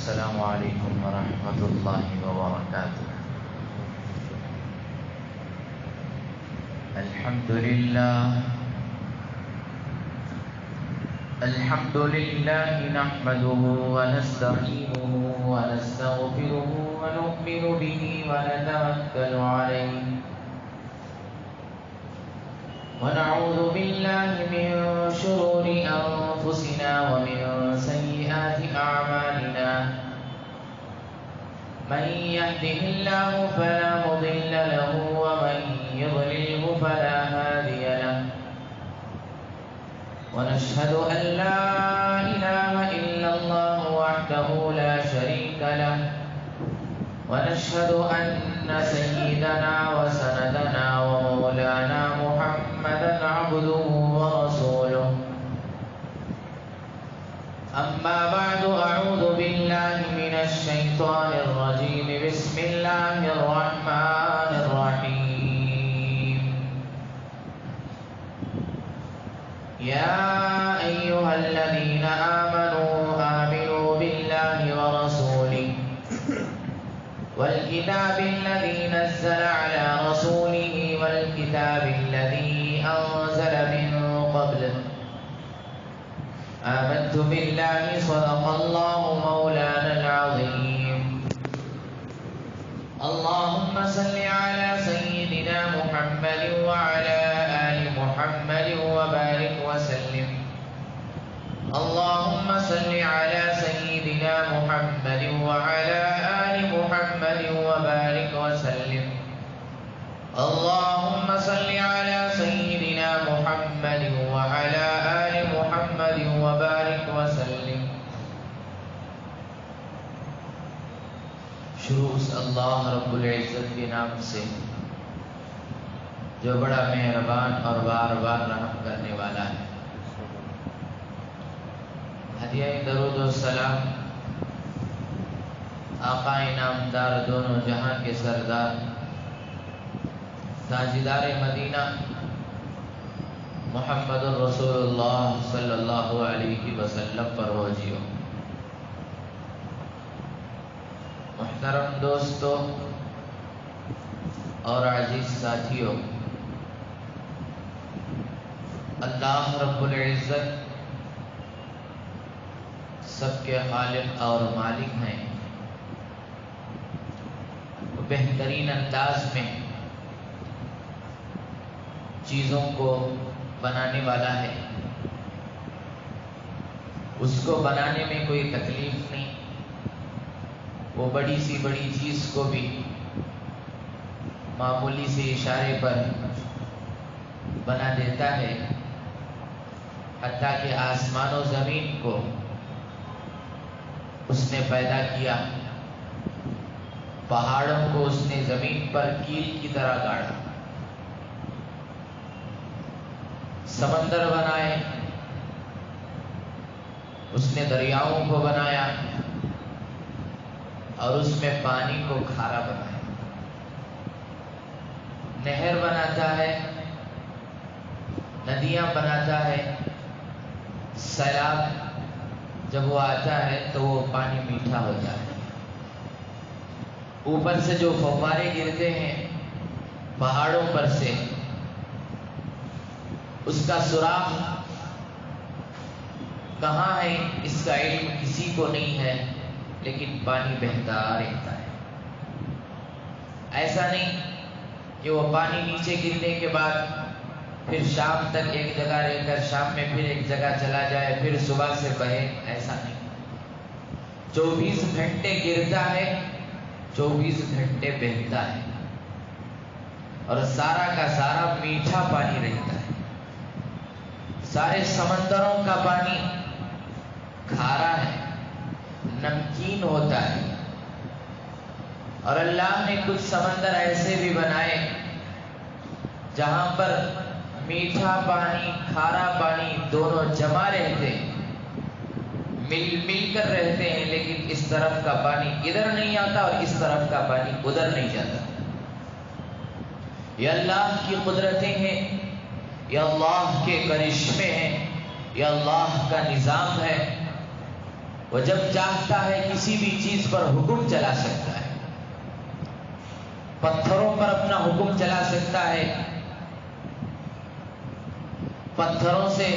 السلام علیکم ورحمۃ اللہ وبرکاتہ۔ الحمد للہ نحمده ونستعینه ونستغفره ونؤمن به ونتوکل علیہ ونعوذ باللہ من شرور انفسنا ومن سیئات اعمالنا من يهده الله فلا مضل له ومن يضلله فلا هادي له ونشهد أن لا إله إلا الله وحده لا شريك له ونشهد أن سيدنا وسندنا ومولانا محمدا عبده ورسوله أما بعد أعوذ بالله من الشيطان الرجيم بسم الله الرحمن الرحيم يا أيها الذين آمنوا بالله ورسوله والكتاب الذي نزل على رسوله والكتاب الذي أنزل من قبله آمنت بالله صدق الله مولانا العظيم اللهم صل على سيدنا محمد وعلى آل محمد وبارك وسلم اللهم صل على سيدنا محمد وعلى آل محمد وبارك وسلم اللهم صل على سيدنا محمد وعلى آل محمد وبارك وسلم۔ شروع اس اللہ رب العزت کے نام سے جو بڑا مہربان اور بار بار رحم کرنے والا ہے۔ ہدیہ درود و سلام آقا انعامدار دونوں جہاں کے سردار تاجدار مدینہ محمد الرسول اللہ صلی اللہ علیہ وسلم پر ہو جیو۔ محترم دوستو اور عزیز ساتھیوں، اللہ رب العزت سب کے خالق اور مالک ہیں۔ بہترین انداز میں چیزوں کو بنانے والا ہے، اس کو بنانے میں کوئی تکلیف نہیں، وہ بڑی سی بڑی چیز کو بھی معمولی سے اشارے پر بنا دیتا ہے۔ حتیٰ کہ آسمان و زمین کو اس نے پیدا کیا، پہاڑوں کو اس نے زمین پر کیل کی طرح گاڑا، سمندر بنائے، اس نے دریاؤں کو بنایا اور اس میں پانی کو کھارا بنایا۔ نہر بناتا ہے، ندیاں بناتا ہے، سیلاب جب وہ آتا ہے تو وہ پانی میٹھا ہو جاتا ہے۔ اوپر سے جو فوارے گرتے ہیں پہاڑوں پر سے، اس کا سراغ کہاں ہے اس کا علم کسی کو نہیں ہے، لیکن پانی بہتا رہتا ہے۔ ایسا نہیں کہ وہ پانی نیچے گرنے کے بعد پھر شام تک ایک جگہ رہ کر شام میں پھر ایک جگہ چلا جائے پھر صبح سے بہے، ایسا نہیں۔ 24 گھنٹے گرتا ہے، 24 گھنٹے بہتا ہے، اور سارا کا سارا میٹھا پانی رہتا ہے۔ سارے سمندروں کا پانی کھارا ہے، نمکین ہوتا ہے، اور اللہ نے کچھ سمندر ایسے بھی بنائے جہاں پر میٹھا پانی کھارا پانی دونوں جمع رہتے ہیں، مل کر رہتے ہیں، لیکن اس طرف کا پانی ادھر نہیں آتا اور اس طرف کا پانی ادھر نہیں جاتا۔ یہ اللہ کی قدرتیں ہیں، یہ اللہ کے کرشمے ہیں، یہ اللہ کا نظام ہے۔ وہ جب چاہتا ہے کسی بھی چیز پر حکم چلا سکتا ہے، پتھروں پر اپنا حکم چلا سکتا ہے. پتھروں سے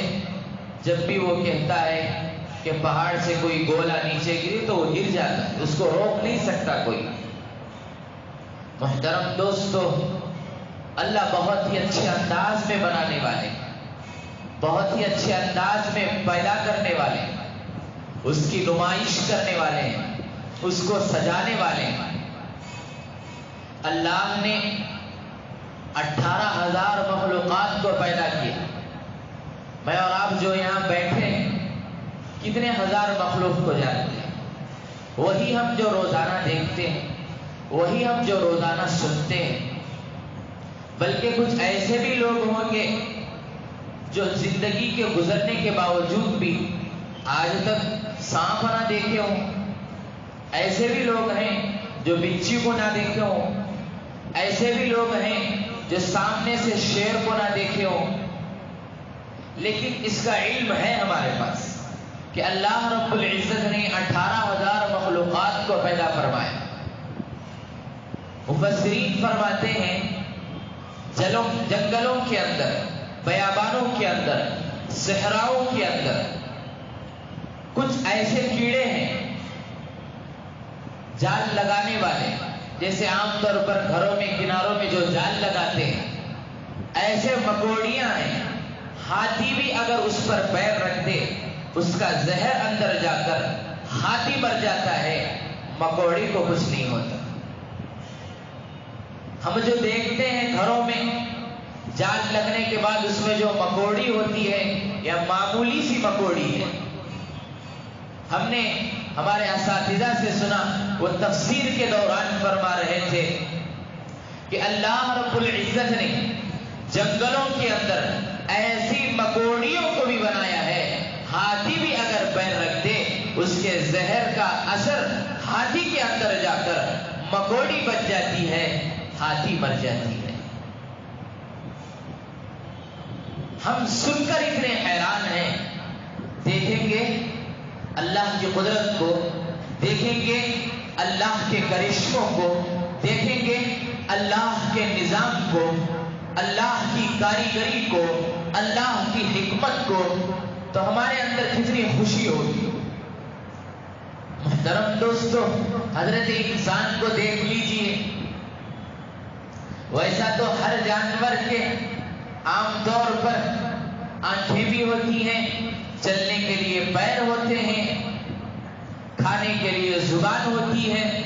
جب بھی وہ کہتا ہے کہ پہاڑ سے کوئی گولا نیچے گری تو وہ گر جاتا ہے، اس کو روک نہیں سکتا کوئی. محترم دوستو، اللہ بہت ہی اچھے انداز میں بنانے والے، بہت ہی اچھے انداز میں پیدا کرنے والے، اس کی نمائش کرنے والے ہیں، اس کو سجانے والے ہیں. اللہ نے 18,000 مخلوقات کو پیدا کیا. میں اور آپ جو یہاں بیٹھے ہیں کتنے ہزار مخلوق کو جانتے ہیں؟ وہی ہم جو روزانہ دیکھتے ہیں، وہی ہم جو روزانہ سنتے ہیں. بلکہ کچھ ایسے بھی لوگ ہوں گے جو زندگی کے گزرنے کے باوجود بھی آج تک سانپ نہ دیکھے ہوں. ایسے بھی لوگ ہیں جو بچھی کو نہ دیکھے ہوں. ایسے بھی لوگ ہیں جو سامنے سے شیر کو نہ دیکھے ہوں. لیکن اس کا علم ہے ہمارے پاس کہ اللہ رب العزت نے 18,000 مخلوقات کو پیدا فرمایا. مفسرین فرماتے ہیں جنگلوں کے اندر، بیابانوں کے اندر، صحراؤں کے اندر کچھ ایسے کیڑے ہیں جال لگانے والے، جیسے عام طور پر گھروں میں کناروں میں جو جال لگاتے ہیں، ایسے مکوڑیاں ہیں. ہاتھی بھی اگر اس پر پیر رکھ دے اس کا زہر اندر جا کر ہاتھی مر جاتا ہے، مکوڑی کو کچھ نہیں ہوتا. ہم جو دیکھتے ہیں گھروں میں جال لگنے کے بعد اس میں جو مکوڑی ہوتی ہے یا معمولی سی مکوڑی ہے، ہم نے ہمارے اساتذہ سے سنا، وہ تفسیر کے دوران فرما رہے تھے کہ اللہ رب العزت نے جنگلوں کے اندر ایسی مکوڑیوں کو بھی بنایا ہے، ہاتھی بھی اگر پیر رکھ دے اس کے زہر کا اثر ہاتھی کے اندر جا کر مکوڑی بچ جاتی ہے، ہاتھی مر جاتی ہے. ہم سن کر اتنے حیران ہیں. دیکھیں گے اللہ کی قدرت کو، دیکھیں گے اللہ کے کرشموں کو، دیکھیں گے اللہ کے نظام کو، اللہ کی کاریگری کو، اللہ کی حکمت کو، تو ہمارے اندر کتنی خوشی ہوگی. محترم دوستو، حضرت انسان کو دیکھ لیجئے. ویسا تو ہر جانور کے عام طور پر آنکھیں بھی ہوتی ہیں، چلنے کے لیے پیر ہوتے ہیں، کھانے کے لیے زبان ہوتی ہے،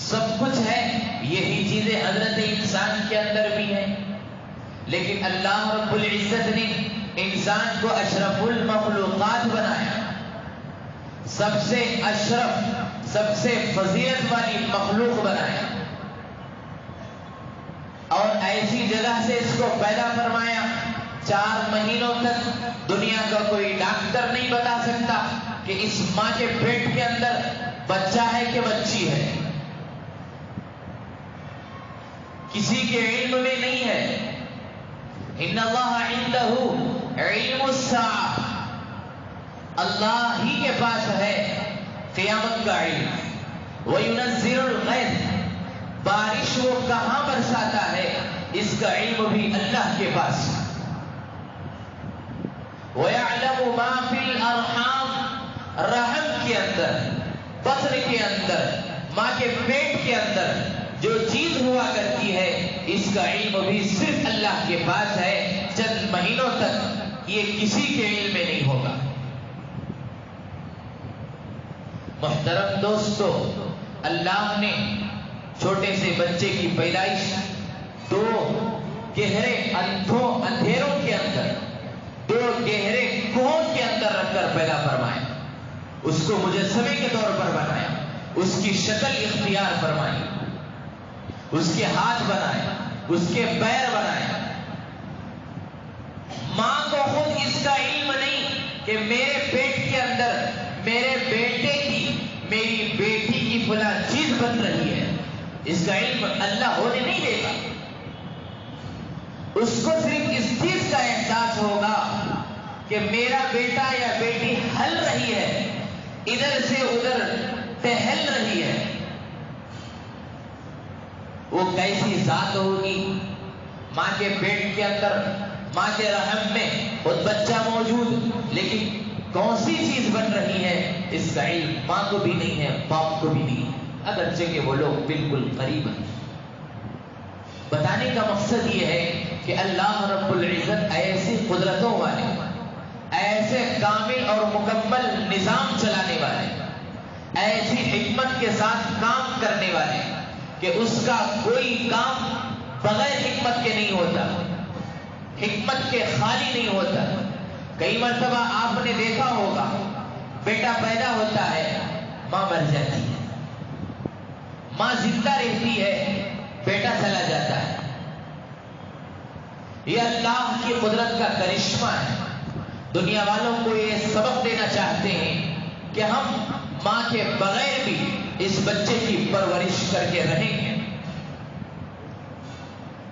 سب کچھ ہے. یہی چیزیں حضرت انسان کے اندر بھی ہیں. لیکن اللہ رب العزت نے انسان کو اشرف المخلوقات بنایا، سب سے اشرف، سب سے فضیلت والی مخلوق بنایا، اور ایسی جگہ سے اس کو پیدا فرمایا. 4 مہینوں تک دنیا کا کوئی ڈاکٹر نہیں بتا سکتا کہ اس ماں کے پیٹ کے اندر بچہ ہے کہ بچی ہے. کسی کے علم میں نہیں ہے. ان اللہ عنده علم الساعہ، اللہ ہی کے پاس ہے قیامت کا علم. وَيُنَزِّلُ الْغَيْثَ، بارش وہ کہاں برساتا ہے اس کا علم بھی اللہ کے پاس. وَيَعْلَمُ مَا فِي الْأَرْحَامِ، رحم کے اندر، بطن کے اندر، ماں کے پیٹ کے اندر جو چیز ہوا کرتی ہے اس کا علم بھی صرف اللہ کے پاس ہے. چند مہینوں تک یہ کسی کے علم میں نہیں ہوگا. محترم دوستو، اللہ نے چھوٹے سے بچے کی پیدائش 2 گہرے اندھیروں کے اندر، 2 گہرے کنووں کے اندر رکھ کر پیدا فرمایا. اس کو مجسمے کے طور پر بنایا، اس کی شکل اختیار فرمائی، اس کے ہاتھ بنائے، اس کے پیر بنائے. ماں کو خود اس کا علم نہیں کہ میرے پیٹ کے اندر میرے بیٹے کی، میری بیٹی کی فلاں چیز بن رہی ہے، اس کا علم اللہ ہونے نہیں دیتا. اس کو صرف اس چیز کا احساس ہوگا کہ میرا بیٹا یا بیٹی ہل رہی ہے، ادھر سے ادھر ٹہل رہی ہے، وہ کیسی ذات ہوگی؟ ماں کے پیٹ کے اندر، ماں کے رحم میں خود بچہ موجود، لیکن کون سی چیز بن رہی ہے اس کا علم ماں کو بھی نہیں ہے، باپ کو بھی نہیں ہے، اگرچہ کہ وہ لوگ بالکل قریب ہیں۔ بتانے کا مقصد یہ ہے کہ اللہ رب العزت ایسی قدرتوں والے، ایسے کامل اور مکمل نظام چلانے والے، ایسی حکمت کے ساتھ کام کرنے والے کہ اس کا کوئی کام بغیر حکمت کے نہیں ہوتا، حکمت کے خالی نہیں ہوتا۔ کئی مرتبہ آپ نے دیکھا ہوگا بیٹا پیدا ہوتا ہے، ماں مر جاتی ہے، ماں زندہ رہتی ہے، بیٹا چلا جاتا ہے۔ یہ اللہ کی قدرت کا کرشمہ ہے۔ دنیا والوں کو یہ سبق دینا چاہتے ہیں کہ ہم ماں کے بغیر بھی اس بچے کی پرورش کر کے رہیں گے،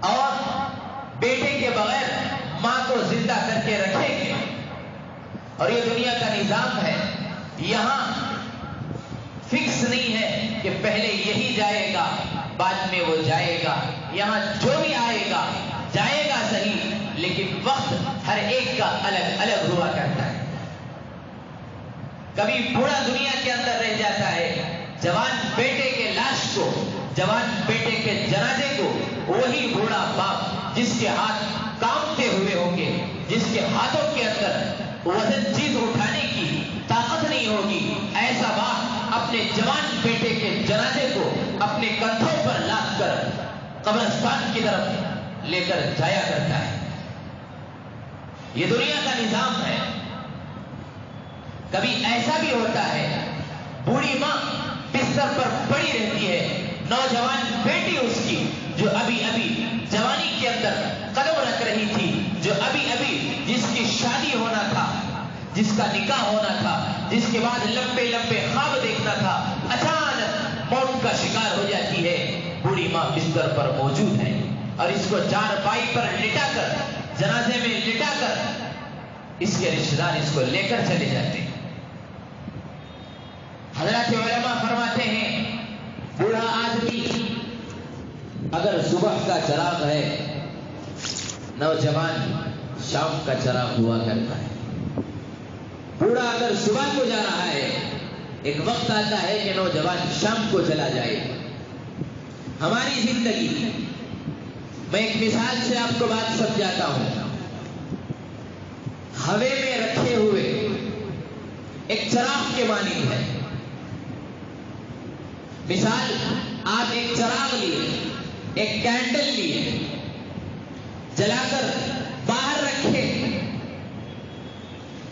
اور بیٹے کے بغیر ماں کو زندہ کر کے رکھیں گے۔ اور یہ دنیا کا نظام ہے، یہاں فکس نہیں ہے کہ پہلے یہی جائے گا بعد میں وہ جائے گا، یہاں جو بھی آئے گا جائے گا صحیح، لیکن وقت ہر ایک کا الگ الگ ہوا کرتا ہے۔ کبھی بوڑھا دنیا کے اندر رہ جاتا ہے، جوان بیٹے کے لاش کو، جوان بیٹے کے جنازے کو وہی بوڑھا باپ جس کے ہاتھ کانپتے ہوئے ہوں گے، جس کے ہاتھوں کے اندر وزن چیز اٹھانے کی طاقت نہیں ہوگی، ایسا باپ اپنے جوان بیٹے کے جنازے کو اپنے کندھوں پر لاد کر قبرستان کی طرف لے کر جایا کرتا ہے۔ یہ دنیا کا نظام ہے۔ کبھی ایسا بھی ہوتا ہے بوڑھی ماں بستر پر پڑی رہتی ہے، نوجوان بیٹی اس کی جو ابھی ابھی جوانی کے اندر قدم رکھ رہی تھی، جو ابھی ابھی جس کی شادی ہونا تھا، جس کا نکاح ہونا تھا، جس کے بعد لمبے لمبے خواب دیکھنا تھا، اچانک موت کا شکار ہو جاتی ہے۔ بوڑھی ماں بستر پر موجود ہے اور اس کو چارپائی پر لٹا کر، جنازے میں لٹا کر اس کے رشتہ دار اس کو لے کر چلے جاتے ہیں۔ حضرات علماء فرماتے ہیں بوڑھا آدمی اگر صبح کا چراغ ہے، نوجوان شام کا چراغ ہوا کرتا ہے۔ بوڑھا اگر صبح کو جا رہا ہے، ایک وقت آتا ہے کہ نوجوان شام کو چلا جائے۔ ہماری زندگی، میں ایک مثال سے آپ کو بات سمجھاتا ہوں۔ ہوے میں رکھے ہوئے ایک چراغ کے مانند ہے۔ مثال، آپ ایک چراغ لیے، ایک کینڈل لیے، جلا کر باہر رکھے،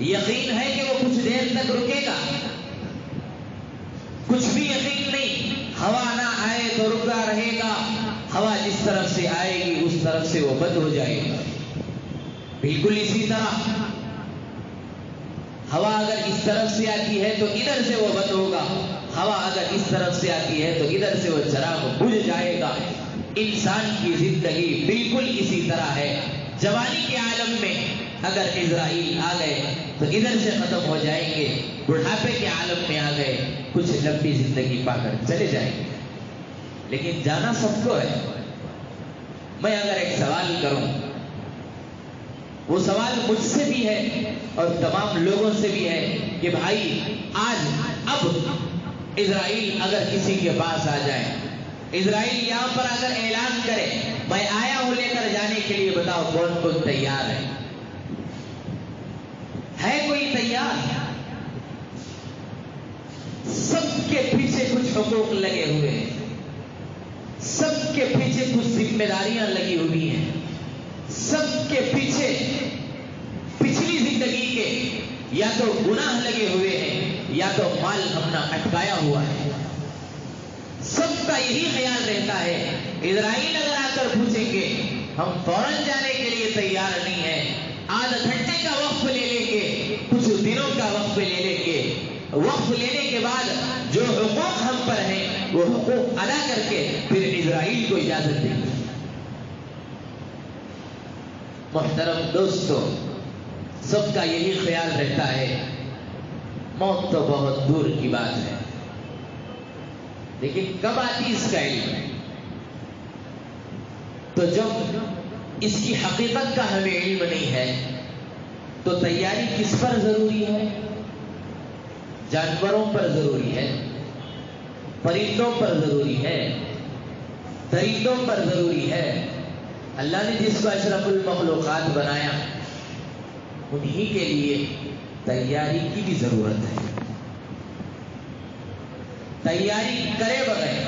یقین ہے کہ وہ کچھ دیر تک رکے گا؟ کچھ بھی یقین نہیں۔ ہوا نہ آئے تو رکا رہے گا، ہوا جس طرف سے آئے گی اس طرف سے وہ بند ہو جائے گا۔ بالکل اسی طرح ہوا اگر اس طرف سے آتی ہے تو ادھر سے وہ بند ہوگا، ہوا اگر اس طرف سے آتی ہے تو ادھر سے وہ چراغ بجھ جائے گا۔ انسان کی زندگی بالکل اسی طرح ہے۔ جوانی کے عالم میں اگر اسرائیل آ گئے تو ادھر سے ختم ہو جائیں گے، بڑھاپے کے عالم میں آ گئے کچھ لمبی زندگی پا کر چلے جائیں گے، لیکن جانا سب کو ہے۔ میں اگر ایک سوال کروں، وہ سوال مجھ سے بھی ہے اور تمام لوگوں سے بھی ہے کہ بھائی آج اب اسرائیل اگر کسی کے پاس آ جائے، اسرائیل یہاں پر اگر اعلان کرے میں آیا ہوں لے کر جانے کے لیے، بتاؤ کون کون تیار ہے؟ ہے کوئی تیار؟ سب کے پیچھے کچھ حقوق لگے ہوئے ہیں، سب کے پیچھے کچھ ذمہ داریاں لگی ہوئی ہیں، سب کے پیچھے پچھلی زندگی کے یا تو گناہ لگے ہوئے ہیں یا تو مال اپنا اٹکایا ہوا ہے۔ سب کا یہی خیال رہتا ہے اسرائیل اگر آ کر پوچھیں گے ہم فوراً جانے کے لیے تیار نہیں ہیں، آدھا گھنٹے کا وقف لے لیں گے، کچھ دنوں کا وقف لے لیں گے، وقف لینے کے بعد جو حقوق ہم پر ہیں وہ حقوق ادا کر کے پھر اسرائیل کو اجازت دیں گے۔ محترم دوستو، سب کا یہی خیال رہتا ہے موت تو بہت دور کی بات ہے، لیکن کب آتی اس کا علم؟ تو جب اس کی حقیقت کا ہمیں علم نہیں ہے تو تیاری کس پر ضروری ہے؟ جانوروں پر ضروری ہے، پرندوں پر ضروری ہے، درندوں پر ضروری ہے۔ اللہ نے جس کو اشرف المخلوقات بنایا انہی کے لیے تیاری کی بھی ضرورت ہے۔ تیاری کرے بغیر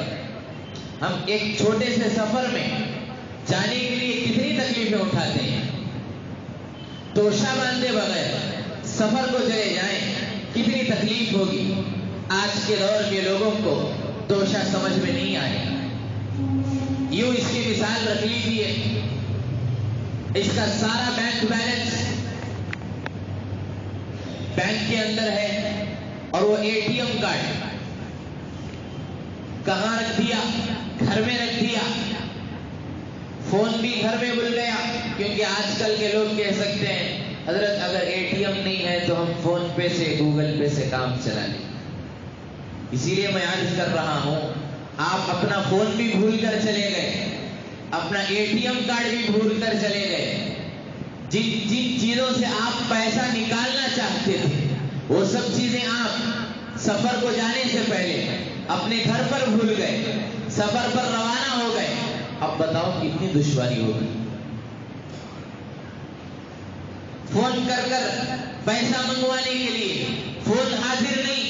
ہم ایک چھوٹے سے سفر میں جانے کے لیے کتنی تکلیفیں اٹھاتے ہیں، توشہ باندھے بغیر سفر کو چلے جائیں کتنی تکلیف ہوگی۔ آج کے دور کے لوگوں کو توشہ سمجھ میں نہیں آئے۔ یوں اس کی مثال رکھ لیجیے، اس کا سارا بینک بیلنس بینک کے اندر ہے اور وہ اے ٹی ایم کارڈ کہاں رکھ دیا؟ گھر میں رکھ دیا۔ فون بھی گھر میں بھول گیا، کیونکہ آج کل کے لوگ کہہ سکتے ہیں حضرت اگر اے ٹی ایم نہیں ہے تو ہم فون پے سے گوگل پے سے کام چلا لیں۔ اسی لیے میں عرض کر رہا ہوں، آپ اپنا فون بھی بھول کر چلے گئے، اپنا اے ٹی ایم کارڈ بھی بھول کر چلے گئے۔ جن چیزوں سے آپ پیسہ نکالنا چاہتے تھے وہ سب چیزیں آپ سفر کو جانے سے پہلے اپنے گھر پر بھول گئے، سفر پر روانہ ہو گئے۔ اب بتاؤ کتنی دشواری ہوگی۔ فون کر پیسہ منگوانے کے لیے فون حاضر نہیں،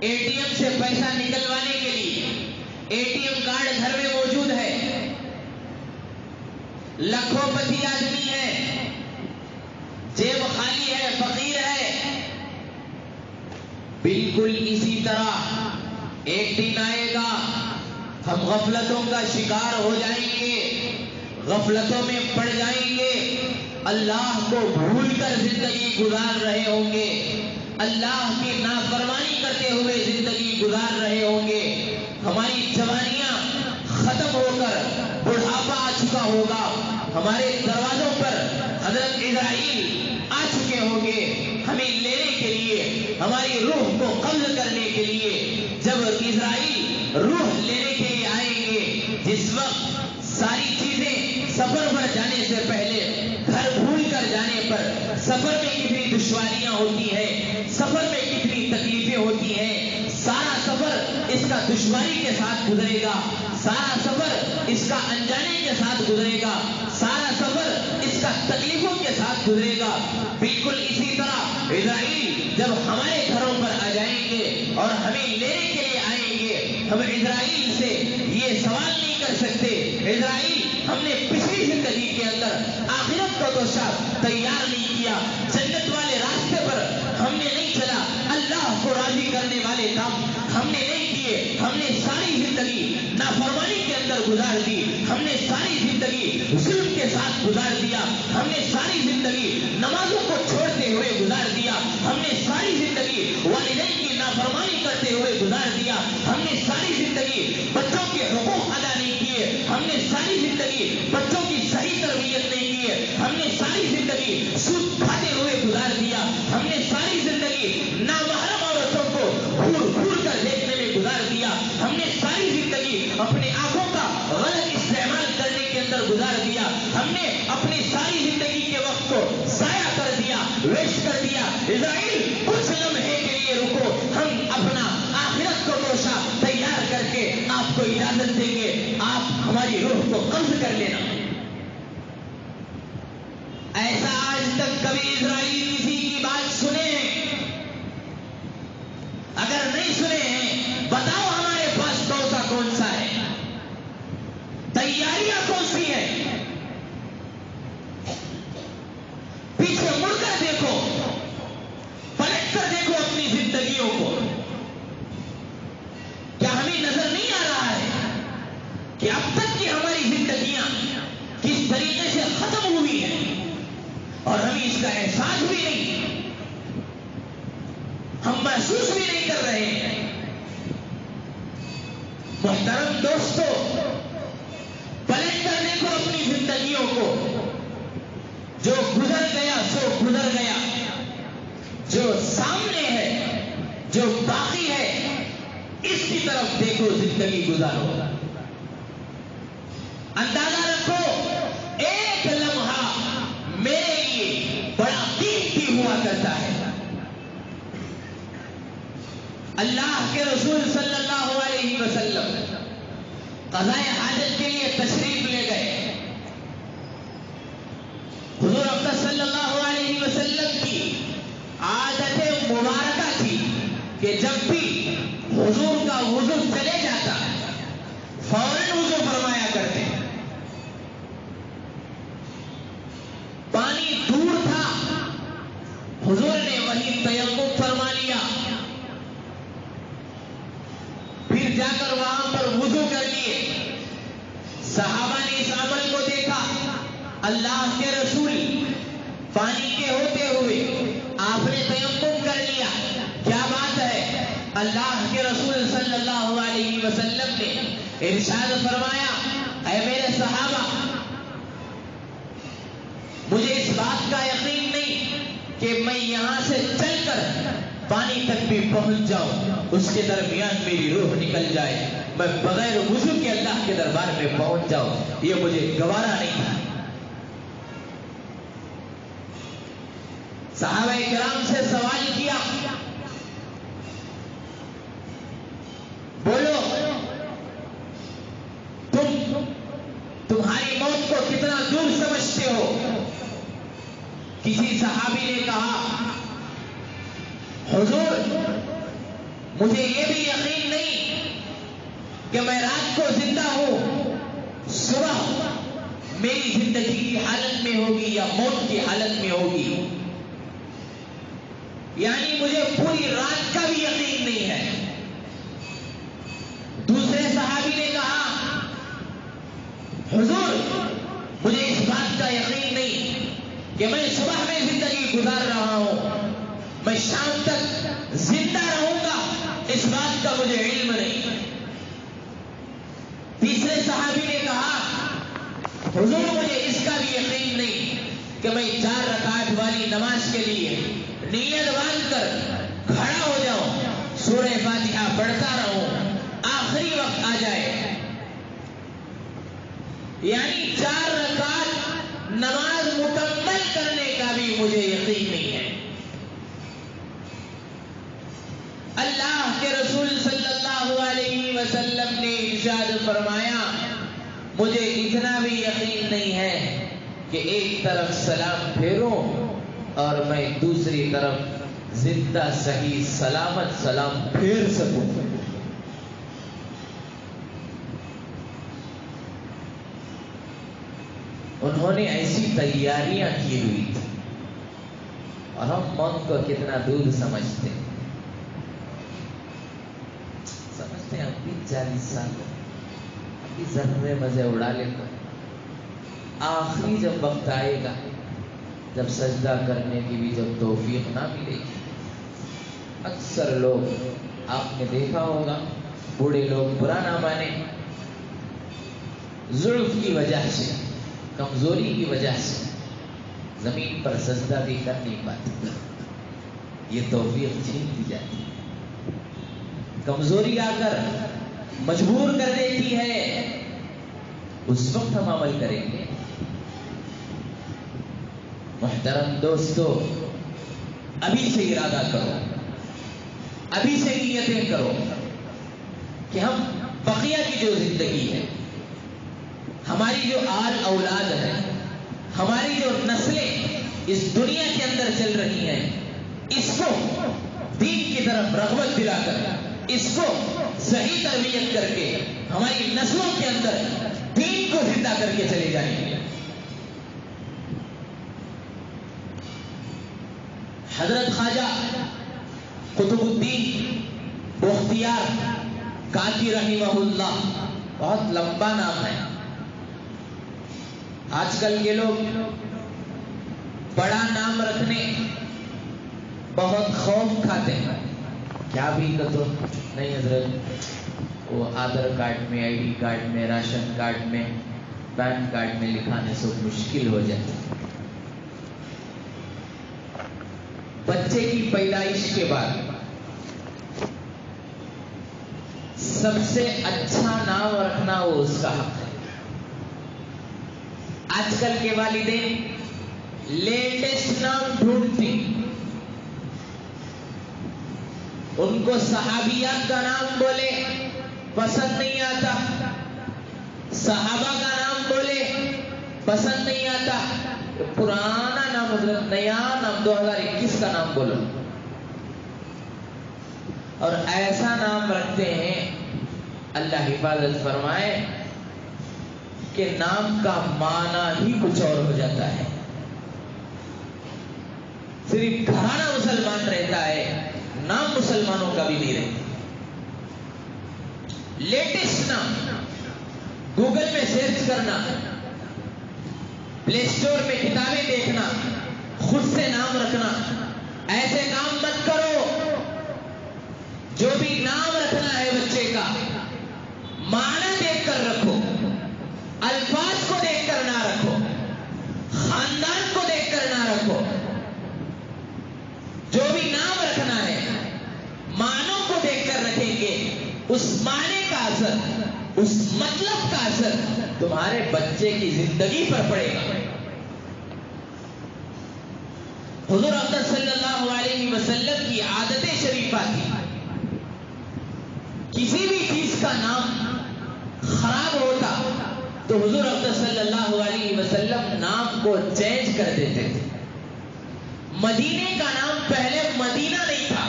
اے ٹی ایم سے پیسہ نکلوانے کے لیے اے ٹی ایم کارڈ گھر میں موجود ہے۔ لاکھوں پتی آدمی ہے، جیب خالی ہے، فقیر ہے۔ بالکل اسی طرح ایک دن آئے گا ہم غفلتوں کا شکار ہو جائیں گے، غفلتوں میں پڑ جائیں گے، اللہ کو بھول کر زندگی گزار رہے ہوں گے، اللہ کی نافرمانی کرتے ہوئے زندگی گزار رہے ہوں گے۔ ہماری جوانیاں ختم ہو کر بڑھاپا آ چکا ہوگا، ہمارے دروازوں پر حضرت اسرائیل آ چکے ہوں گے ہمیں لینے کے لیے، ہماری روح کو قبض کرنے کے لیے۔ جب اسرائیل روح لینے کے لیے آئیں گے، جس وقت ساری چیزیں سفر پر جانے سے پہلے گھر بھول کر جانے پر سفر میں کتنی دشواریاں ہوتی ہیں، سفر میں کتنی تکلیفیں ہوتی ہیں، سارا سفر اس کا دشواری کے ساتھ گزرے گا، سارا سفر اس کا انجانے کے ساتھ گزرے گا، سارا سفر اس کا تکلیفوں کے ساتھ گزرے گا۔ بالکل اسی طرح اسرائیل جب ہمارے گھروں پر آ جائیں گے اور ہمیں لینے کے لیے آئیں گے، ہم اسرائیل سے یہ سوال نہیں کر سکتے اسرائیل ہم نے پچھلی زندگی کے اندر آخرت کو تو تیار نہیں کیا، جنت والے راستے پر ہم نے نہیں چلا، اللہ کو راضی کرنے والے کام ہم نے نہیں کیے، ہم نے ساری زندگی نافرمانی کے اندر گزار دی، ہم نے ساری زندگی ظلم کے ساتھ گزار دیا، ہم نے ساری زندگی نمازوں کو چھوڑتے ہوئے گزار دیا، ہم نے ساری زندگی والدین کی نافرمانی کرتے ہوئے گزار دیا، ہم نے ساری زندگی بچوں کے حقوق ادا نہیں کیے، ہم نے ساری زندگی بچوں کی صحیح تربیت نہیں کی ہے، ہم نے ساری زندگی سود کھاتے ہوئے گزار دیا، ہم نے ساری زندگی نامحرم عورتوں کو گھور گھور کر دیکھنے میں گزار دیا، ہم نے ساری زندگی اپنی آنکھوں کا غلط استعمال کرنے کے اندر گزار دیا، ہم نے اپنی ساری زندگی کے وقت کو ضائع کر دیا، ویسٹ کر دیا۔ اسرائیل کچھ لمحے کے لیے رکو، ہم اپنا آخرت کو توشہ تیار کر کے آپ کو اجازت دیں گے، آپ ہماری روح کو قبض کر لینا۔ ایسا آج تک کبھی اسرائیل کسی کی بات سنے ہیں؟ اگر نہیں سنے ہیں بتاؤ ہمارے پاس توسا کون سا ہے، تیاریاں کون سی ہیں؟ پیچھے مڑ کر دیکھو، پلٹ کر دیکھو اپنی زندگیوں کو، کیا ہمیں نظر نہیں آ رہا ہے کہ اب تک کی ہماری زندگیاں کس طریقے سے ختم ہوئی ہیں اور ہمیں اس کا احساس بھی نہیں، ہم محسوس بھی نہیں کر رہے ہیں۔ محترم دوستو، پلٹ کر دیکھو اپنی زندگیوں کو، جو گزر گیا سو گزر گیا، جو سامنے ہے، جو باقی ہے، اس کی طرف دیکھو، زندگی گزارو. اندازہ رکھو ایک لمحہ میرے لیے بڑا قیمتی ہوا کرتا ہے. اللہ کے رسول صلی اللہ علیہ وسلم قضاء حاجت کے لیے تشریف لے گئے. حضور اقدس صلی اللہ علیہ وسلم کی عادت مبارکہ تھی کہ جب بھی حضور کا وضو چلے جاتا فوراً وضو فرمایا کرتے. پانی دور تھا، حضور نے وہیں تیمم فرما لیا، پھر جا کر وہاں پر وضو کر لیے. صحابہ نے اس عمل کو دیکھا. اللہ کے رسول پانی کے ہوتے ہوئے آپ نے تیمم کر لیا، کیا بات ہے. اللہ کے رسول صلی اللہ علیہ وسلم نے ارشاد فرمایا، اے میرے صحابہ، مجھے اس بات کا یقین نہیں کہ میں یہاں سے چل کر پانی تک بھی پہنچ جاؤں، اس کے درمیان میری روح نکل جائے، میں بغیر وضو کے اللہ کے دربار میں پہنچ جاؤں، یہ مجھے گوارا نہیں تھا. صحابہ کرام سے سوال کیا، بولو تمہاری موت کو کتنا دور سمجھتے ہو؟ کسی صحابی نے کہا، حضور مجھے یہ بھی یقین نہیں کہ میں رات کو زندہ ہوں، صبح میری زندگی کی حالت میں ہوگی یا موت کی حالت میں ہوگی. یعنی مجھے پوری رات کا بھی یقین نہیں ہے. دوسرے صحابی نے کہا، حضور مجھے اس بات کا یقین نہیں کہ میں صبح میں زندگی گزار رہا ہوں، میں شام تک زندہ رہوں گا، اس بات کا مجھے علم نہیں. تیسرے صحابی نے کہا، حضور مجھے اس کا بھی یقین نہیں کہ میں 4 رکعت والی نماز کے لیے نیت باندھ کر کھڑا ہو جاؤں، سورہ فاتحہ پڑھتا رہوں، آخری وقت آ جائے. یعنی 4 رکعت نماز مکمل کرنے کا بھی مجھے یقین نہیں ہے. اللہ کے رسول صلی اللہ علیہ وسلم نے ارشاد فرمایا، مجھے اتنا بھی یقین نہیں ہے کہ ایک طرف سلام پھیروں اور میں دوسری طرف زندہ صحیح سلامت سلام پھیر سکوں. انہوں نے ایسی تیاریاں کی ہوئی تھی، اور ہم موت کو کتنا دور سمجھتے ہیں. اب بھی 40 سال اب بھی ذرے مزے اڑا لیتے. آخری جب وقت آئے گا، جب سجدہ کرنے کی بھی جب توفیق نہ ملے گی، اکثر لوگ آپ نے دیکھا ہوگا، بوڑھے لوگ برا نہ مانے، ضعف کی وجہ سے، کمزوری کی وجہ سے زمین پر سجدہ بھی کر نہیں پاتے. یہ توفیق چھین دی جاتی ہے. کمزوری آ کر مجبور کر دیتی ہے، اس وقت ہم عمل کریں گے. محترم دوستو، ابھی سے ارادہ کرو، ابھی سے نیتیں کرو کہ ہم بقیہ کی جو زندگی ہے، ہماری جو آل اولاد ہے، ہماری جو نسلیں اس دنیا کے اندر چل رہی ہیں، اس کو دین کی طرف رغبت دلا کر، اس کو صحیح تربیت کر کے ہماری نسلوں کے اندر دین کو زندہ کر کے چلے جائیں گے. حضرت خواجہ قطب الدین بختیار کاکی رحمہ اللہ، بہت لمبا نام ہے. آج کل کے لوگ بڑا نام رکھنے بہت خوف کھاتے ہیں. کیا بھی تو نہیں حضرت، وہ آدھار کارڈ میں، آئی ڈی کارڈ میں، راشن کارڈ میں، پین کارڈ میں لکھانے سے مشکل ہو جاتا ہے. بچے کی پیدائش کے بعد سب سے اچھا نام رکھنا وہ اس کا حق ہے۔ آج کل کے والدین لیٹسٹ نام ڈھونڈتے، ان کو صحابیات کا نام بولے پسند نہیں آتا، صحابہ کا نام بولے پسند نہیں آتا، پرانا نام حضرت نیا نام 2021 کا نام بولو، اور ایسا نام رکھتے ہیں اللہ حفاظت فرمائے کہ نام کا معنی ہی کچھ اور ہو جاتا ہے۔ صرف گھرانہ مسلمان رہتا ہے، نام مسلمانوں کا بھی نہیں رہتا۔ لیٹسٹ نام گوگل میں سرچ کرنا، پلے اسٹور میں کتابیں دیکھنا، خود سے نام رکھنا، ایسے کام مت کرو۔ جو بھی نام رکھنا ہے بچے کا معنی دیکھ کر رکھو، الفاظ کو دیکھ کر نہ رکھو، خاندان کو دیکھ کر نہ رکھو۔ جو بھی نام رکھنا ہے معنوں کو دیکھ کر رکھیں گے، اس معنی کا اثر، اس مطلب کا اثر تمہارے بچے کی زندگی پر پڑے گا۔ حضور اقدس صلی اللہ علیہ وسلم کی عادت شریفہ تھی، کسی بھی چیز کا نام خراب ہوتا تو حضور اقدس صلی اللہ علیہ وسلم نام کو چینج کر دیتے تھے۔ مدینے کا نام پہلے مدینہ نہیں تھا،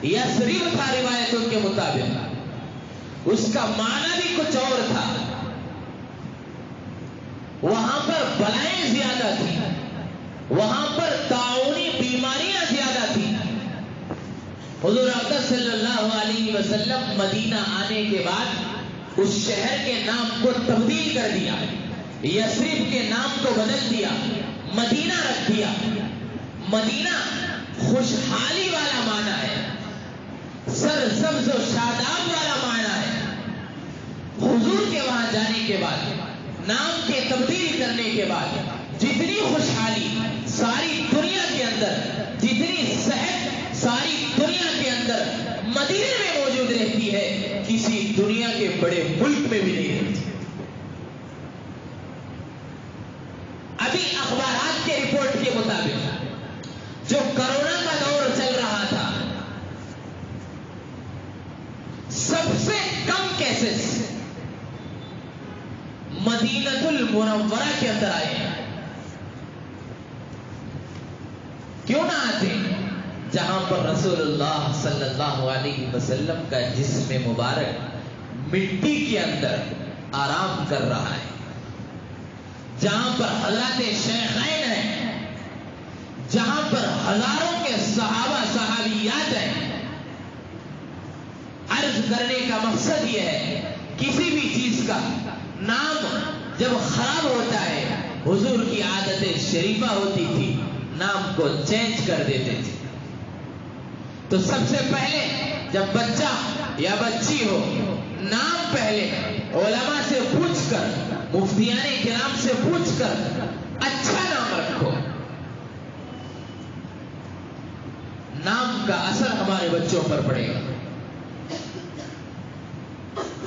یثرب تھا روایتوں کے مطابق، اس کا معنی بھی کچھ اور تھا۔ وہاں پر بلائیں زیادہ تھی، وہاں پر طاعونی بیماریاں زیادہ تھی۔ حضور اقدس صلی اللہ علیہ وسلم مدینہ آنے کے بعد اس شہر کے نام کو تبدیل کر دیا، یثرب کے نام کو بدل دیا، مدینہ رکھ دیا۔ مدینہ خوشحالی والا معنی ہے، سرسبز و شاداب والا معنی ہے۔ حضور کے وہاں جانے کے بعد، نام کے تبدیل کرنے کے بعد جتنی خوشحالی ساری دنیا کے اندر، جتنی صحت ساری دنیا کے اندر مدینے میں موجود رہتی ہے، کسی دنیا کے بڑے ملک میں بھی نہیں رہتی۔ ابھی اخبارات کے رپورٹ کے مطابق جو کرونا کا دور چل رہا تھا، سب سے کم کیسز مدینہ المنورہ کے اندر آئے ہیں۔ کیوں نہ آتے؟ جہاں پر رسول اللہ صلی اللہ علیہ وسلم کا جسم مبارک مٹی کے اندر آرام کر رہا ہے، جہاں پر حضرات شیخین ہیں، جہاں پر ہزاروں کے صحابہ صحابیات ہیں۔ عرض کرنے کا مقصد یہ ہے، کسی بھی چیز کا نام جب خراب ہوتا ہے، حضور کی عادت شریفہ ہوتی تھی نام کو چینج کر دیتے تھے۔ تو سب سے پہلے جب بچہ یا بچی ہو، نام پہلے علماء سے پوچھ کر، مفتیان کرام سے پوچھ کر اچھا نام رکھو۔ نام کا اثر ہمارے بچوں پر پڑے گا۔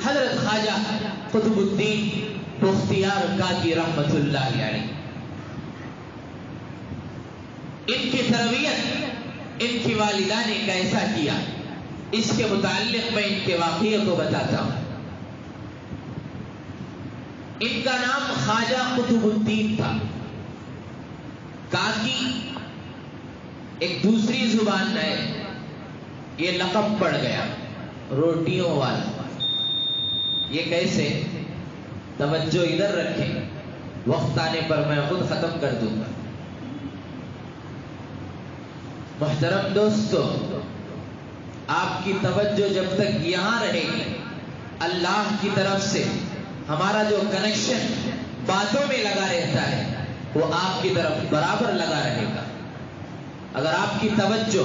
حضرت خواجہ قطب الدین بختیار کاکی رحمت اللہ علیہ، ان کی تربیت ان کی والدہ نے کیسا کیا، اس کے متعلق میں ان کے واقعے کو بتاتا ہوں۔ ان کا نام خواجہ قطب الدین تھا۔ کاکی ایک دوسری زبان ہے، یہ لقب پڑ گیا روٹیوں والا۔ یہ کیسے؟ توجہ ادھر رکھیں، وقت آنے پر میں خود ختم کر دوں گا۔ محترم دوستو، آپ کی توجہ جب تک یہاں رہے گی، اللہ کی طرف سے ہمارا جو کنیکشن باتوں میں لگا رہتا ہے وہ آپ کی طرف برابر لگا رہے گا۔ اگر آپ کی توجہ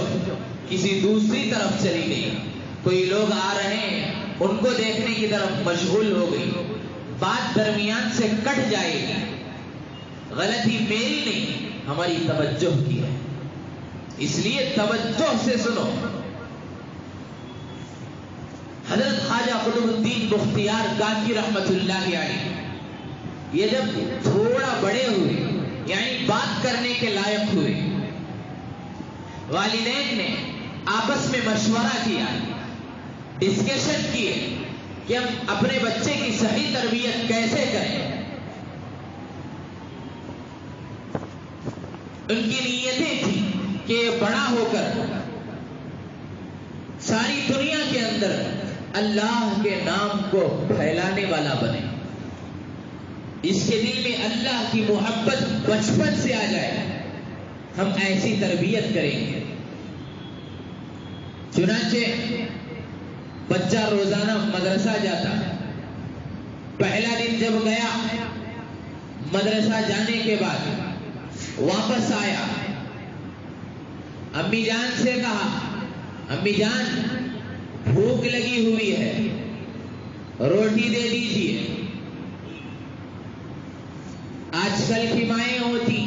کسی دوسری طرف چلی گئی، کوئی لوگ آ رہے ہیں ان کو دیکھنے کی طرف مشغول ہو گئی، بات درمیان سے کٹ جائے گی، غلطی میری نہیں، ہماری توجہ کی ہے۔ اس لیے توجہ سے سنو. حضرت خواجہ قطب الدین بختیار کاکی رحمت اللہ علیہ یہ جب تھوڑا بڑے ہوئے، یعنی بات کرنے کے لائق ہوئے، والدین نے آپس میں مشورہ کیا، ڈسکشن کیے کہ ہم اپنے بچے کی صحیح تربیت کیسے کریں. ان کی نیتیں تھیں کہ یہ بڑا ہو کر ساری دنیا کے اندر اللہ کے نام کو پھیلانے والا بنے، اس کے دل میں اللہ کی محبت بچپن سے آ جائے. ہم ایسی تربیت کریں گے. چنانچہ بچہ روزانہ مدرسہ جاتا. پہلا دن جب گیا، مدرسہ جانے کے بعد واپس آیا، امی جان سے کہا، امی جان بھوک لگی ہوئی ہے، روٹی دے دیجیے. آج کل کی مائیں ہوتی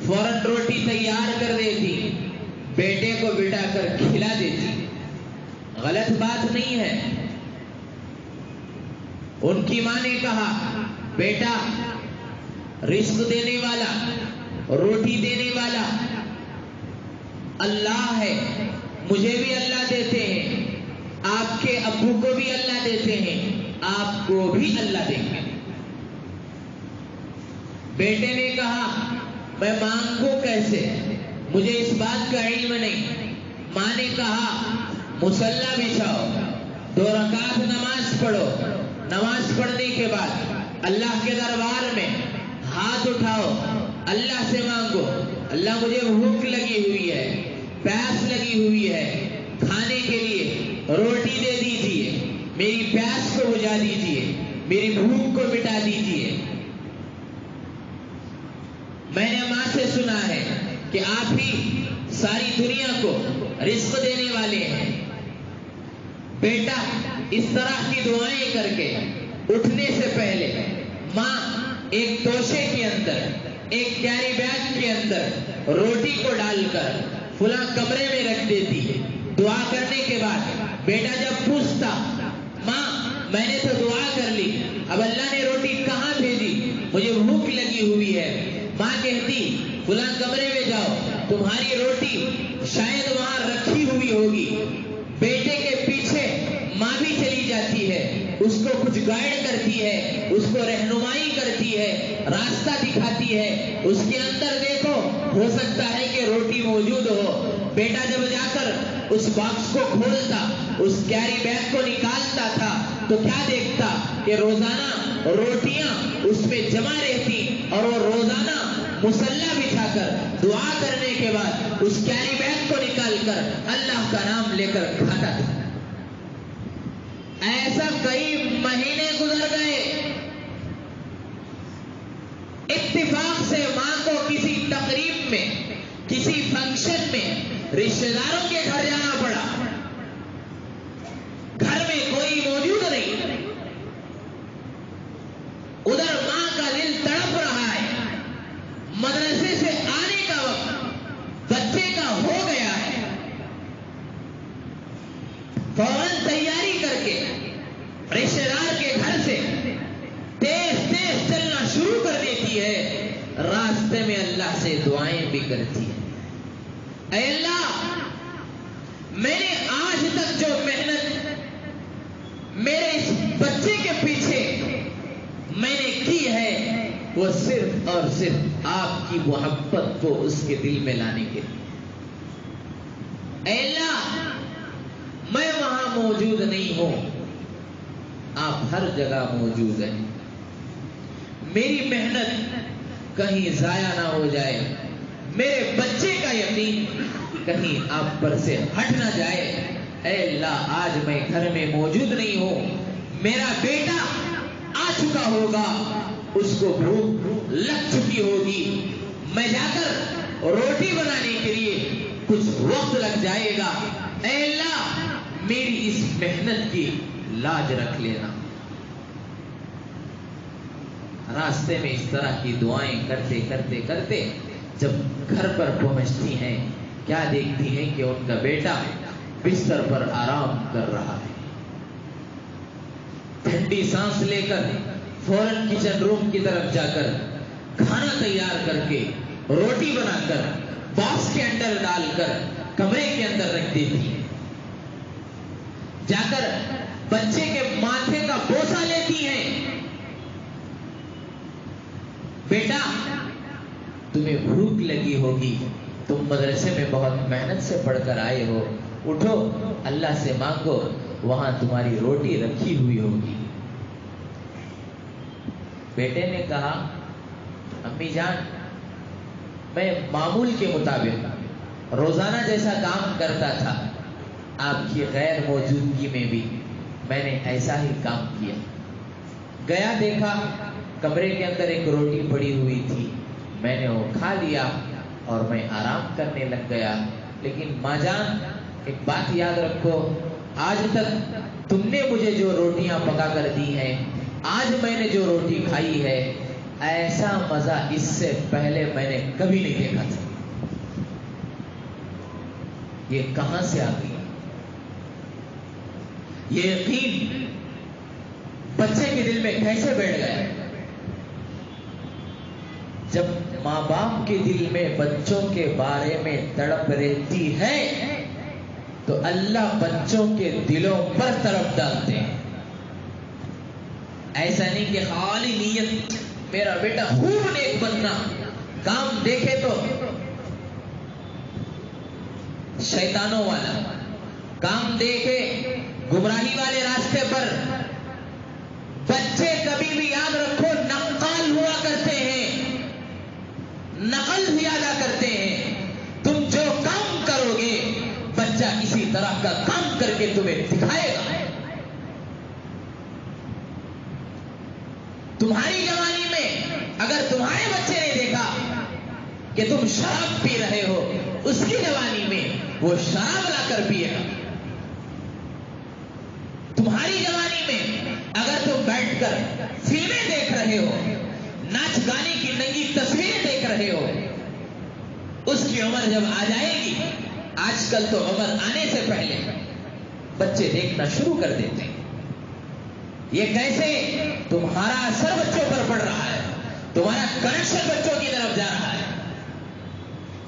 فوراً روٹی تیار کر دیتی، بیٹے کو بٹھا کر کھلا دیتی. غلط بات نہیں ہے. ان کی ماں نے کہا، بیٹا رزق دینے والا، روٹی دینے والا اللہ ہے. مجھے بھی اللہ دیتے ہیں، آپ کے ابو کو بھی اللہ دیتے ہیں، آپ کو بھی اللہ دیں گے. بیٹے نے کہا، میں مانگوں کیسے، مجھے اس بات کا علم نہیں. ماں نے کہا، مصلی بچھاؤ، 2 رکعت نماز پڑھو. نماز پڑھنے کے بعد اللہ کے دربار میں ہاتھ اٹھاؤ، اللہ سے مانگو، اللہ مجھے بھوک لگی ہوئی ہے، پیاس لگی ہوئی ہے، کھانے کے لیے روٹی دے دیجیے، میری پیاس کو بجھا دیجیے، میری بھوک کو مٹا دیجیے. میں نے ماں سے سنا ہے کہ آپ ہی ساری دنیا کو رزق دینے والے ہیں. بیٹا اس طرح کی دعائیں کر کے اٹھنے سے پہلے ماں ایک توشے کے اندر، ایک کیری بیگ کے اندر روٹی کو ڈال کر فلاں کمرے میں رکھ دیتی. دعا کرنے کے بعد بیٹا جب پوچھتا، ماں میں نے تو دعا کر لی، اب اللہ نے روٹی کہاں بھیجی، مجھے بھوک لگی ہوئی ہے. ماں کہتی، فلاں کمرے میں جاؤ، تمہاری روٹی شاید وہاں رکھی ہوئی ہوگی. بیٹے کے پیچھے ماں بھی چلی جاتی ہے، اس کو کچھ گائیڈ کرتی ہے، اس کو رہنمائی کرتی ہے، راستہ دکھاتی ہے. اس کے اندر دیکھو، ہو سکتا ہے کہ روٹی موجود ہو. بیٹا جب جا کر اس باکس کو کھولتا، اس کیری بیگ کو نکالتا تھا تو کیا دیکھتا کہ روزانہ روٹیاں اس میں جمع رہتی، اور وہ روزانہ مصلی بچھا کر دعا کرنے کے بعد اس کیری بیگ کو نکال کر اللہ کا نام لے کر کھاتا تھا. ایسا کئی مہینے گزر گئے. اتفاق سے ماں کو کسی تقریب میں، کسی فنکشن میں رشتہ داروں کے گھر جانا پڑا. گھر میں کوئی موجود نہیں. ادھر ماں کا دل تڑپ رہا ہے. مدرسے سے آنے کا وقت بچے کا ہو گیا ہے. فوراً تیاری کر کے رشتہ دار کے گھر سے تیز تیز چلنا شروع کر دیتی ہے. راستے میں اللہ سے دعائیں بھی کرتی ہے. اے اللہ، میں نے آج تک جو محنت میرے اس بچے کے پیچھے میں نے کی ہے، وہ صرف اور صرف آپ کی محبت کو اس کے دل میں لانے کے لیے. اے اللہ، میں وہاں موجود نہیں ہوں، آپ ہر جگہ موجود ہیں. میری محنت کہیں ضائع نہ ہو جائے، میرے بچے کا یقین کہیں آپ پر سے ہٹ نہ جائے. اے اللہ، آج میں گھر میں موجود نہیں ہوں، میرا بیٹا آ چکا ہوگا، اس کو بھوک لگ چکی ہوگی، میں جا کر روٹی بنانے کے لیے کچھ وقت لگ جائے گا. اے اللہ، میری اس محنت کی لاج رکھ لینا. راستے میں اس طرح کی دعائیں کرتے کرتے کرتے جب گھر پر پہنچتی ہیں کیا دیکھتی ہیں کہ ان کا بیٹا بستر پر آرام کر رہا ہے. ٹھنڈی سانس لے کر فوراً کچن روم کی طرف جا کر کھانا تیار کر کے روٹی بنا کر باکس کے اندر ڈال کر کمرے کے اندر رکھ دیتی ہے. جا کر بچے کے ماتھے کا بوسہ لیتی ہیں. بیٹا تمہیں بھوک لگی ہوگی، تم مدرسے میں بہت محنت سے پڑھ کر آئے ہو، اٹھو اللہ سے مانگو، وہاں تمہاری روٹی رکھی ہوئی ہوگی. بیٹے نے کہا امی جان میں معمول کے مطابق روزانہ جیسا کام کرتا تھا، آپ کی غیر موجودگی میں بھی میں نے ایسا ہی کام کیا. گیا دیکھا کمرے کے اندر ایک روٹی پڑی ہوئی تھی، میں نے وہ کھا لیا اور میں آرام کرنے لگ گیا. لیکن ماں جان ایک بات یاد رکھو، آج تک تم نے مجھے جو روٹیاں پکا کر دی ہیں، آج میں نے جو روٹی کھائی ہے، ایسا مزہ اس سے پہلے میں نے کبھی نہیں دیکھا تھا. یہ کہاں سے آ گئی؟ یہ یقین بچے کے دل میں کیسے بیٹھ گیا؟ جب ماں باپ کے دل میں بچوں کے بارے میں تڑپ رہتی ہے تو اللہ بچوں کے دلوں پر تڑپ ڈالتے ہیں. ایسا نہیں کہ خالی نیت میرا بیٹا خوب نیک بننا، کام دیکھے تو شیطانوں والا، کام دیکھے گمراہی والے راستے پر. بچے کبھی بھی یاد رکھو نقال ہوا کرتے ہیں، نقل زیادہ کرتے ہیں. تم جو کام کرو گے بچہ اسی طرح کا کام کر کے تمہیں دکھائے گا. تمہاری جوانی میں اگر تمہارے بچے نے دیکھا کہ تم شراب پی رہے ہو، اس کی جوانی میں وہ شراب لا کر پیے گا. تمہاری جوانی میں اگر تم بیٹھ کر فلمیں دیکھ رہے ہو، ناچ گانے کی ننگی تصویریں دیکھ رہے ہو، اس کی عمر جب آ جائے گی، آج کل تو عمر آنے سے پہلے بچے دیکھنا شروع کر دیتے ہیں. یہ کیسے؟ تمہارا اثر بچوں پر پڑ رہا ہے، تمہارا کنیکشن بچوں کی طرف جا رہا ہے.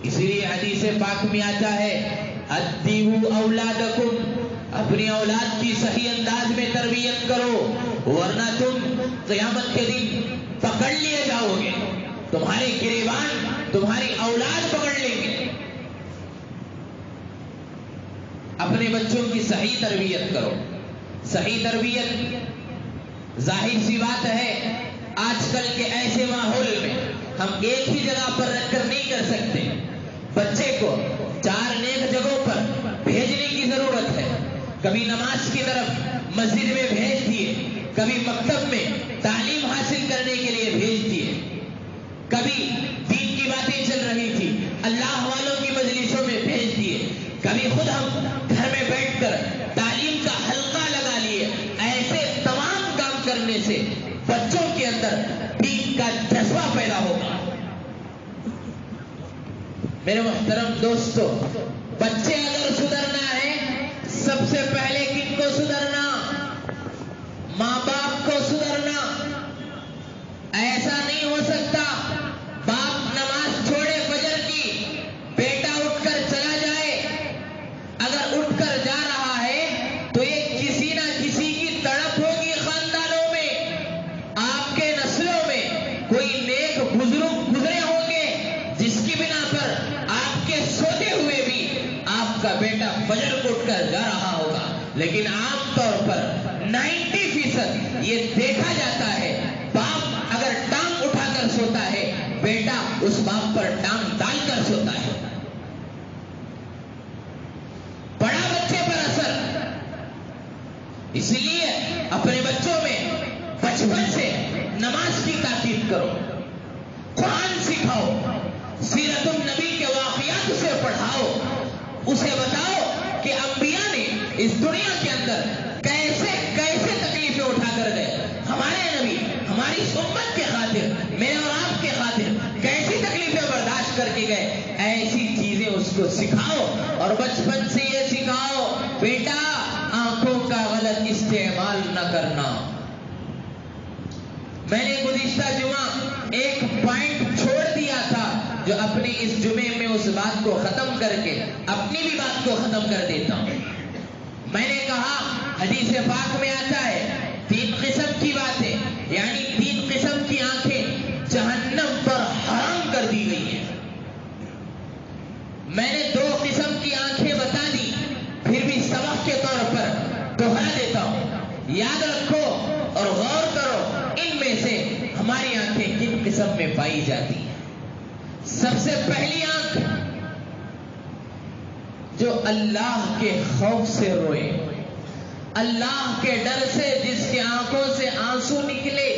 اسی لیے حدیث پاک میں آتا ہے ادیبوا اولادکم، اپنی اولاد کی صحیح انداز میں تربیت کرو، ورنہ تم قیامت کے دن پکڑ لیے جاؤ گے. تمہارے گریبان تمہاری اولاد پکڑ لیں گے. اپنے بچوں کی صحیح تربیت کرو. صحیح تربیت ظاہر سی بات ہے آج کل کے ایسے ماحول میں ہم ایک ہی جگہ پر رکھ کر نہیں کر سکتے. بچے کو 4 نیک جگہوں پر بھیجنے کی ضرورت ہے. کبھی نماز کی طرف مسجد میں بھیج دیے، کبھی مکتب میں تعلیم حاصل کرنے کے لیے بھیج دیے، کبھی دین کی باتیں چل رہی تھی اللہ والوں کی مجلسوں میں بھیج دیے، کبھی خود ہم گھر میں بیٹھ کر تعلیم کا حلقہ لگا لیے. ایسے تمام کام کرنے سے بچوں کے اندر دین کا جذبہ پیدا ہوگا. میرے محترم دوستو، بچے اگر سدھرنا ہے سب سے پہلے کن کو سدھرنا؟ ماں باپ کو سدھرنا. ایسا نہیں ہو سکتا باپ نماز چھوڑے فجر کی، بیٹا اٹھ کر چلا جائے. اگر اٹھ کر جا رہا ہے تو یہ کسی نہ کسی کی تڑپ ہوگی. خاندانوں میں آپ کے نسلوں میں کوئی نیک بزرگ گزرے ہوں گے جس کی بنا پر آپ کے سوتے ہوئے بھی آپ کا بیٹا فجر کو اٹھ کر جا رہا ہوگا. لیکن عام طور پر 90% یہ دیکھا جاتا ہے باپ اگر ٹانگ اٹھا کر سوتا ہے، بیٹا اس باپ پر ٹانگ ڈال کر سوتا ہے. بڑا بچے پر اثر. اس لیے اپنے بچوں میں بچپن سے نماز کی تاکید کرو، قرآن سکھاؤ، سیرت النبی کے واقعات اسے پڑھاؤ، اسے بتاؤ کہ انبیاء نے اس دنیا کے اندر کیسے کیسے تکلیفیں اٹھا کر گئے. ہمارے نبی ہماری امت کے خاطر، میرے اور آپ کے خاطر کیسی تکلیفیں برداشت کر کے گئے، ایسی چیزیں اس کو سکھاؤ اور بچپن سے یہ سکھاؤ بیٹا آنکھوں کا غلط استعمال نہ کرنا۔ میں نے گزشتہ جمعہ ایک پوائنٹ چھوڑ دیا تھا جو اپنے اس جمعے میں اس بات کو ختم کر کے اپنی بھی بات کو ختم کر دیتا ہوں۔ میں نے کہا حدیث پاک میں آتا ہے 3 قسم کی باتیں، یعنی 3 قسم کی آنکھیں جہنم پر حرام کر دی گئی ہیں۔ میں نے 2 قسم کی آنکھیں بتا دی، پھر بھی سبق کے طور پر دوہرا دیتا ہوں، یاد رکھو اور غور کرو ان میں سے ہماری آنکھیں کن قسم میں پائی جاتی ہیں۔ سب سے پہلی آنکھ جو اللہ کے خوف سے روئے، اللہ کے ڈر سے جس کی آنکھوں سے آنسو نکلے،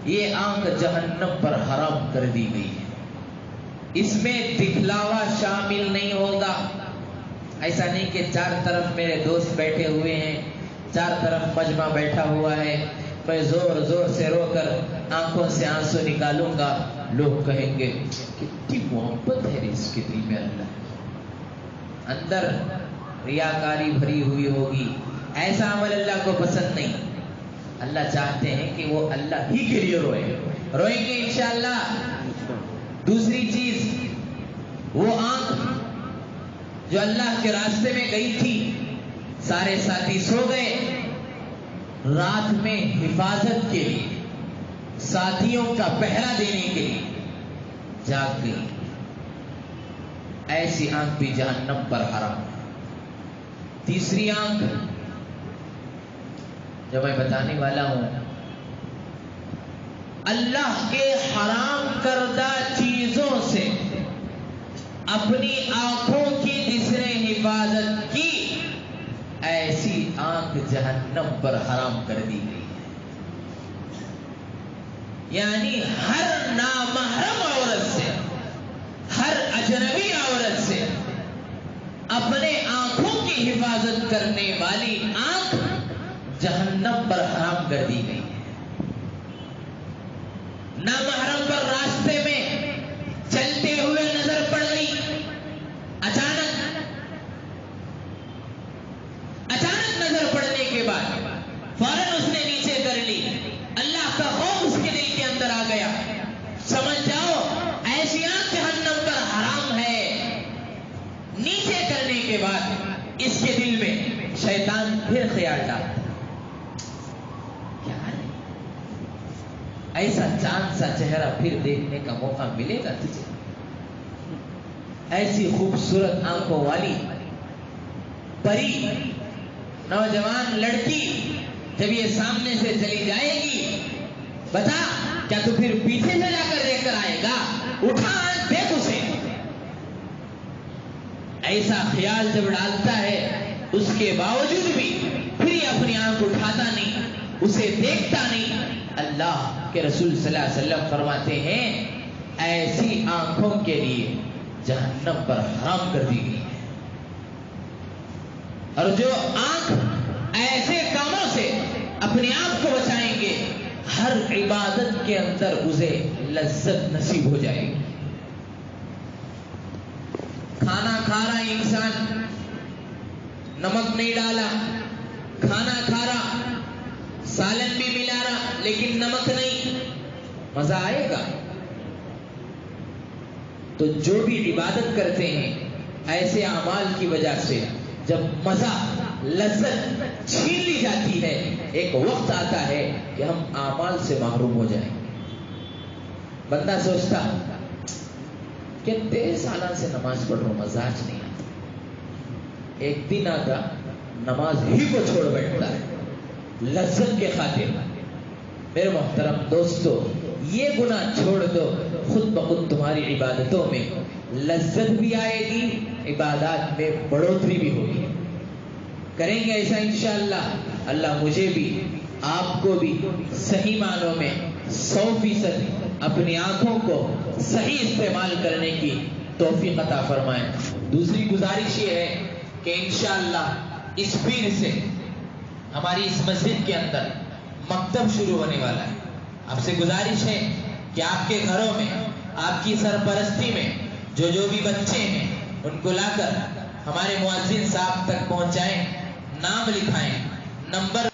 یہ آنکھ جہنم پر حرام کر دی گئی ہے۔ اس میں دکھلاوا شامل نہیں ہوگا۔ ایسا نہیں کہ 4 طرف میرے دوست بیٹھے ہوئے ہیں، 4 طرف مجمع بیٹھا ہوا ہے، میں زور زور سے رو کر آنکھوں سے آنسو نکالوں گا، لوگ کہیں گے کتنی محبت ہے اس کے دل میں، اللہ اندر ریاکاری بھری ہوئی ہوگی۔ ایسا عمل اللہ کو پسند نہیں۔ اللہ چاہتے ہیں کہ وہ اللہ ہی کے لیے روئیں گے انشاءاللہ۔ دوسری چیز، وہ آنکھ جو اللہ کے راستے میں گئی تھی، سارے ساتھی سو گئے، رات میں حفاظت کے لیے، ساتھیوں کا پہرا دینے کے لیے جاگ گئی، ایسی آنکھ بھی جہنم پر حرام ہے۔ تیسری آنکھ جو میں بتانے والا ہوں، اللہ کے حرام کردہ چیزوں سے اپنی آنکھوں کی جس نے حفاظت کی، ایسی آنکھ جہنم پر حرام کر دی گئی ہے۔ یعنی ہر نامحرم عورت سے، ہر اجنبی عورت سے اپنے آنکھوں کی حفاظت کرنے والی آنکھ جہنم پر حرام کر دی گئی ہے۔ نامحرم پر راستے میں چلتے ہوئے نظر پڑ گئی، اچانک نظر پڑنے کے بعد فوراً اس نے نیچے کر لی، اللہ کا خوف اس کے دل کے اندر آ گیا، سمجھ جاؤ ایسی آنکھ جہنم پر حرام ہے۔ نیچے کرنے کے بعد اس کے دل میں شیطان پھر خیال ڈالتا، کیا ہے ایسا چاند سا چہرہ پھر دیکھنے کا موقع ملے گا تجھے؟ ایسی خوبصورت آنکھوں والی پری نوجوان لڑکی جب یہ سامنے سے چلی جائے گی، بتا کیا تو پھر پیچھے سے جا کر دیکھ کر آئے گا؟ اٹھا آنکھ دیکھ اسے۔ ایسا خیال جب ڈالتا ہے، اس کے باوجود بھی پھر یہ اپنی آنکھ اٹھاتا نہیں، اسے دیکھتا نہیں۔ اللہ کے رسول صلی اللہ علیہ وسلم فرماتے ہیں ایسی آنکھوں کے لیے جہنم پر حرام کر دی گئی ہے۔ اور جو آنکھ ایسے کاموں سے اپنے آپ کو بچائیں گے، ہر عبادت کے اندر اسے لذت نصیب ہو جائے گی۔ کھانا کھا رہا انسان، نمک نہیں ڈالا، کھانا کھا رہا، سالن بھی ملا رہا لیکن نمک نہیں، مزہ آئے گا؟ تو جو بھی عبادت کرتے ہیں ایسے اعمال کی وجہ سے جب مزہ، لذت چھین لی جاتی ہے، ایک وقت آتا ہے کہ ہم اعمال سے محروم ہو جائیں گے۔ بندہ سوچتا کتنے سالوں سے نماز پڑھ رہا ہوں، مزاج نہیں آتا، ایک دن آتا نماز ہی کو چھوڑ بیٹھتا ہے لذت کے خاطر۔ میرے محترم دوستو، یہ گناہ چھوڑ دو، خود بخود تمہاری عبادتوں میں لذت بھی آئے گی، عبادات میں بڑھوتری بھی ہوگی۔ کریں گے ایسا انشاءاللہ؟ اللہ مجھے بھی آپ کو بھی صحیح معنوں میں 100% اپنی آنکھوں کو صحیح استعمال کرنے کی توفیق عطا فرمائے۔ دوسری گزارش یہ ہے کہ انشاءاللہ اس پیر سے ہماری اس مسجد کے اندر مکتب شروع ہونے والا ہے۔ آپ سے گزارش ہے کہ آپ کے گھروں میں، آپ کی سرپرستی میں جو بھی بچے ہیں ان کو لا کر ہمارے مؤذن صاحب تک پہنچائیں، نام لکھائیں، نمبر